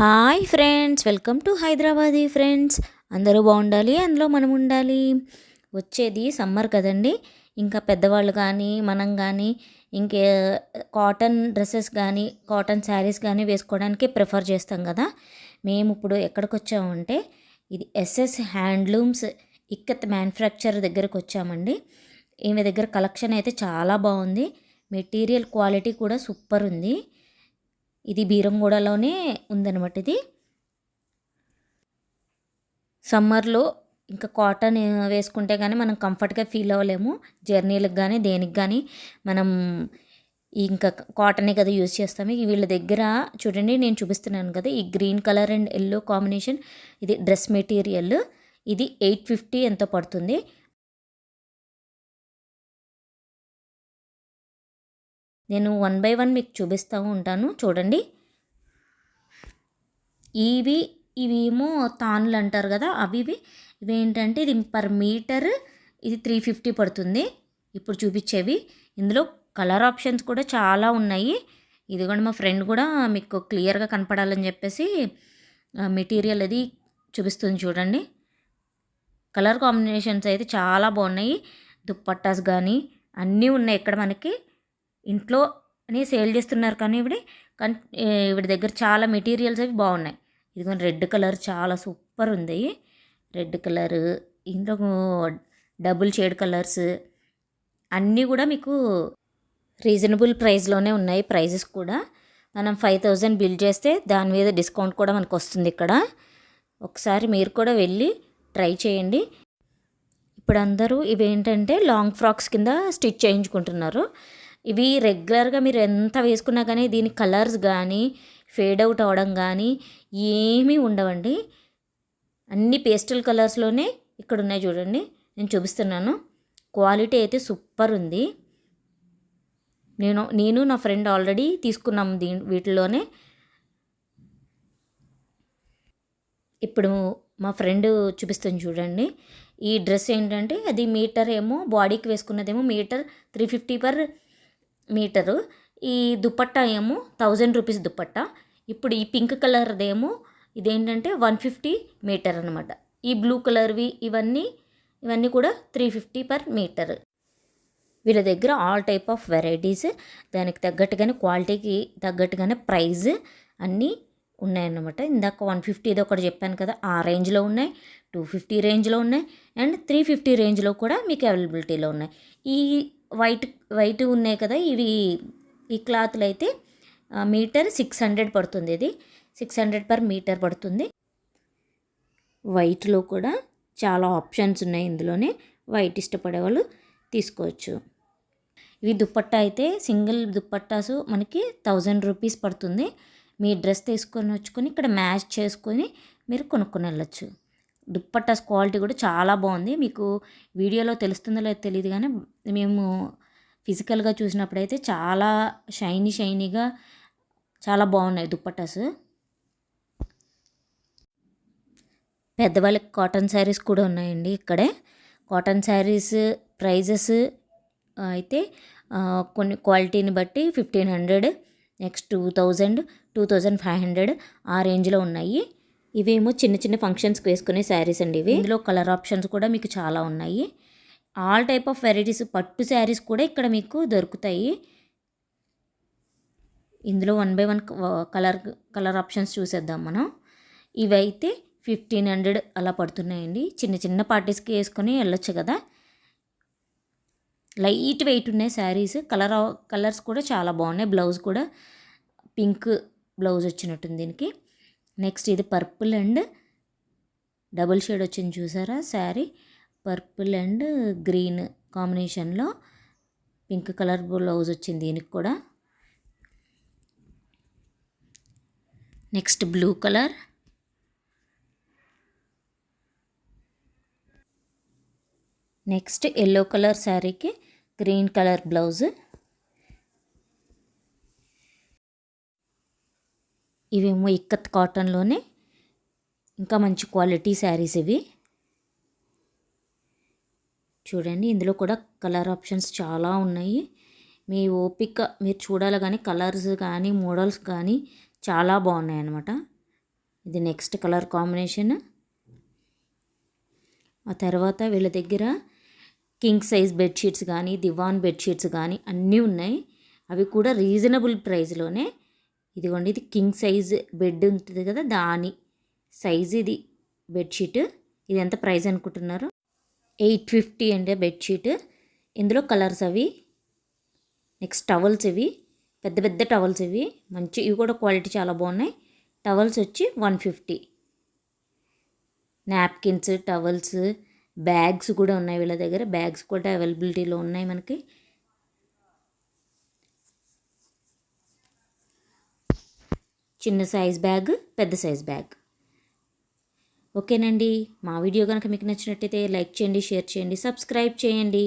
Hi friends, welcome to Hyderabadi friends. అందరూ బాగుండాలి, అందులో మనం ఉండాలి. వచ్చేది సమ్మర్ కదండి. ఇంకా పెద్దవాళ్ళు కానీ మనం కానీ ఇంకే కాటన్ డ్రెస్సెస్ కానీ కాటన్ శారీస్ కానీ వేసుకోవడానికి ప్రిఫర్ చేస్తాం కదా. మేము ఇప్పుడు ఎక్కడికి వచ్చామంటే ఇది ఎస్ఎస్ హ్యాండ్లూమ్స్ ఇక్కత్ మ్యానుఫ్యాక్చర్ దగ్గరకు వచ్చామండి. ఈమె దగ్గర కలెక్షన్ అయితే చాలా బాగుంది. మెటీరియల్ క్వాలిటీ కూడా సూపర్ ఉంది. ఇది బీరంగూడలోనే ఉందన్నమాట. ఇది సమ్మర్లో ఇంకా కాటన్ వేసుకుంటే కానీ మనం కంఫర్ట్గా ఫీల్ అవ్వలేము. జర్నీలకు కానీ దేనికి కానీ మనం ఇంకా కాటనే కదా యూజ్ చేస్తాము. వీళ్ళ దగ్గర చూడండి, నేను చూపిస్తున్నాను కదా, ఈ green colour and yellow combination ఇది డ్రెస్ మెటీరియల్. ఇది 850 ఎంతో పడుతుంది. నేను 1 బై 1 మీకు చూపిస్తూ ఉంటాను, చూడండి. ఇవేమో తాన్లు అంటారు కదా, ఇవేంటంటే ఇది పర్ మీటర్ ఇది 350 పడుతుంది. ఇప్పుడు చూపించేవి ఇందులో కలర్ ఆప్షన్స్ కూడా చాలా ఉన్నాయి. ఇది కూడా మా ఫ్రెండ్ కూడా మీకు క్లియర్గా కనపడాలని చెప్పేసి మెటీరియల్ అది చూపిస్తుంది, చూడండి. కలర్ కాంబినేషన్స్ అయితే చాలా బాగున్నాయి. దుప్పట్టాస్ కానీ అన్నీ ఉన్నాయి. ఇక్కడ మనకి ఇంట్లో అని సేల్ చేస్తున్నారు కానీ ఈవిడ దగ్గర చాలా మెటీరియల్స్ అవి బాగున్నాయి. ఇదిగో రెడ్ కలర్ చాలా సూపర్ ఉంది. రెడ్ కలర్, ఇందులో డబుల్ షేడ్ కలర్స్ అన్నీ కూడా మీకు రీజనబుల్ ప్రైస్లోనే ఉన్నాయి. ప్రైజెస్ కూడా మనం 5000 బిల్ చేస్తే దాని మీద డిస్కౌంట్ కూడా మనకు వస్తుంది ఇక్కడ. ఒకసారి మీరు కూడా వెళ్ళి ట్రై చేయండి. ఇప్పుడు అందరూ ఇవేంటంటే లాంగ్ ఫ్రాక్స్ కింద స్టిచ్ చేయించుకుంటున్నారు. ఇవి రెగ్యులర్గా మీరు ఎంత వేసుకున్నా కానీ దీని కలర్స్ కానీ ఫేడ్ అవుట్ అవ్వడం కానీ ఏమీ ఉండవండి. అన్ని పేస్టల్ కలర్స్లోనే ఇక్కడ ఉన్నాయి, చూడండి. నేను చూపిస్తున్నాను. క్వాలిటీ అయితే సూపర్ ఉంది. నేను నా ఫ్రెండ్ ఆల్రెడీ తీసుకున్నాము వీటిలోనే. ఇప్పుడు మా ఫ్రెండ్ చూపిస్తుంది, చూడండి. ఈ డ్రెస్ ఏంటంటే అది మీటర్ ఏమో బాడీకి వేసుకున్నదేమో మీటర్ 350 పర్ మీటరు. ఈ దుపట్టా ఏమో 1000 రూపీస్ దుపట్టా. ఇప్పుడు ఈ పింక్ కలర్దేమో ఇదేంటంటే 150 మీటర్ అనమాట. ఈ బ్లూ కలర్వి ఇవన్నీ కూడా 350 పర్ మీటర్. వీళ్ళ దగ్గర ఆల్ టైప్ ఆఫ్ వెరైటీస్, దానికి తగ్గట్టుగానే క్వాలిటీకి తగ్గట్టుగానే ప్రైజ్ అన్నీ ఉన్నాయన్నమాట. ఇందాక 150 ఇది ఒకటి చెప్పాను కదా, ఆ రేంజ్లో ఉన్నాయి. 250 రేంజ్లో ఉన్నాయి అండ్ 350 రేంజ్లో కూడా మీకు అవైలబిలిటీలో ఉన్నాయి. ఈ వైట్ ఉన్నాయి కదా, ఈ క్లాత్లు అయితే మీటర్ 600 పడుతుంది. ఇది 600 పర్ మీటర్ పడుతుంది. వైట్లో కూడా చాలా ఆప్షన్స్ ఉన్నాయి. ఇందులోనే వైట్ ఇష్టపడే వాళ్ళు తీసుకోవచ్చు. ఇవి దుప్పట్టా అయితే సింగిల్ దుప్పట్టాసు మనకి 1000 రూపీస్ పడుతుంది. మీ డ్రెస్ తీసుకొని వచ్చుకొని ఇక్కడ మ్యాచ్ చేసుకొని మీరు కొనుక్కొని వెళ్ళచ్చు. దుప్పట్టాస్ క్వాలిటీ కూడా చాలా బాగుంది. మీకు వీడియోలో తెలుస్తుందో లేదో తెలియదు కానీ మేము ఫిజికల్గా చూసినప్పుడైతే చాలా షైనీగా చాలా బాగున్నాయి దుప్పట్టాస్. పెద్దవాళ్ళకి కాటన్ శారీస్ కూడా ఉన్నాయండి ఇక్కడే. కాటన్ శారీస్ ప్రైజెస్ అయితే కొన్ని క్వాలిటీని బట్టి 1500, నెక్స్ట్ 2000, 2500 ఆ రేంజ్లో ఉన్నాయి. ఇవేమో చిన్న ఫంక్షన్స్కి వేసుకునే శారీస్ అండి. ఇందులో కలర్ ఆప్షన్స్ కూడా మీకు చాలా ఉన్నాయి. ఆల్ టైప్ ఆఫ్ వెరైటీస్ పట్టు శారీస్ కూడా ఇక్కడ మీకు దొరుకుతాయి. ఇందులో 1 బై 1 కలర్ ఆప్షన్స్ చూసేద్దాం మనం. ఇవైతే 1500 అలా పడుతున్నాయండి. చిన్న పార్టీస్కి వేసుకొని వెళ్ళొచ్చు కదా. లైట్ వెయిట్ ఉన్నాయి శారీస్. కలర్స్ కూడా చాలా బాగున్నాయి. బ్లౌజ్ కూడా పింక్ బ్లౌజ్ వచ్చినట్టుంది దీనికి. నెక్స్ట్ ఇది పర్పుల్ అండ్ డబుల్ షేడ్ వచ్చింది, చూసారా శారీ. పర్పుల్ అండ్ గ్రీన్ కాంబినేషన్లో పింక్ కలర్ బ్లౌజ్ వచ్చింది దీనికి కూడా. Next blue colour, next yellow colour శారీకి గ్రీన్ కలర్ బ్లౌజ్. ఇవేమో ఇక్కత్ కాటన్లోనే ఇంకా మంచి క్వాలిటీ శారీస్ ఇవి. చూడండి, ఇందులో కూడా కలర్ ఆప్షన్స్ చాలా ఉన్నాయి. మీ ఓపిక మీరు చూడాలి కానీ కలర్స్ కానీ మోడల్స్ కానీ చాలా బాగున్నాయి అన్నమాట. ఇది నెక్స్ట్ కలర్ కాంబినేషన్. ఆ తర్వాత వీళ్ళ దగ్గర కింగ్ సైజ్ బెడ్షీట్స్ కానీ దివాన్ బెడ్షీట్స్ కానీ అన్నీ ఉన్నాయి. అవి కూడా రీజనబుల్ ప్రైస్లోనే. ఇదిగోండి, ఇది కింగ్ సైజ్ బెడ్ ఉంటుంది కదా, దాని సైజ్ ఇది బెడ్షీట్. ఇది ఎంత ప్రైస్ అనుకుంటున్నారు? 850 అండి బెడ్షీట్. ఇందులో కలర్స్ అవి. నెక్స్ట్ టవల్స్ ఇవి, పెద్ద పెద్ద టవల్స్ ఇవి మంచి, ఇవి కూడా క్వాలిటీ చాలా బాగున్నాయి. టవల్స్ వచ్చి 150. నాప్కిన్స్, టవల్స్, బ్యాగ్స్ కూడా ఉన్నాయి వీళ్ళ దగ్గర. బ్యాగ్స్ కూడా అవైలబిలిటీలో ఉన్నాయి మనకి. చిన్న సైజ్ బ్యాగ్, పెద్ద సైజ్ బ్యాగ్. ఓకేనండి, మా వీడియో కనుక మీకు నచ్చినట్టయితే లైక్ చేయండి, షేర్ చేయండి, సబ్స్క్రైబ్ చేయండి.